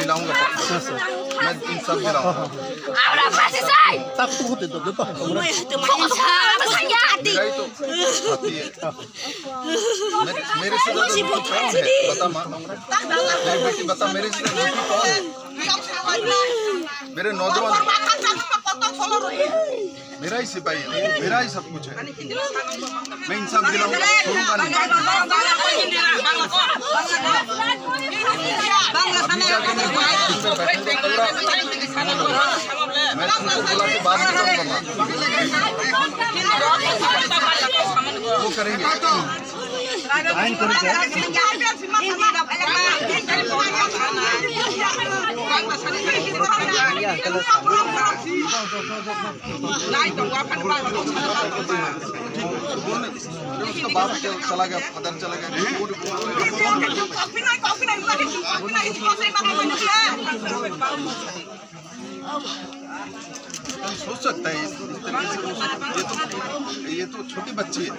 दिलाऊंगा मैं इंसाफ दिलाऊंगा मेरे से बता मेरी बेटी बता मेरे से कौन है मेरे नौजवान मेरा ही सिपाही है मेरा ही सब कुछ है मैं इंसाफ दिलाऊंगा छोड़ूंगा नहीं अभी जाके मैं तुमको बोला कि बात नहीं करूंगा वो करेंगे उसका बाप चला गया पता चला गया सोच सकता है ये तो छोटी बच्ची है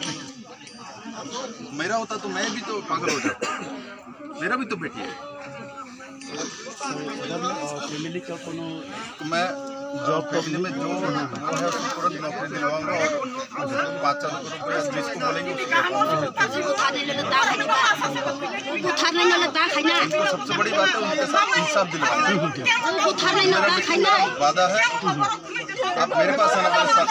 मेरा होता तो मैं भी तो पागल हो जाता मेरा भी तो बेटी है तो मैं जॉब फैमिली में जो है उसको तुरंत नौकरी दिलवाऊंगा और 5,000 रुपये जिसको बोलेंगे तो सबसे बड़ी बात है उनके साथ इंसाफ दिलवाना वादा है आप मेरे पास आना मेरे साथ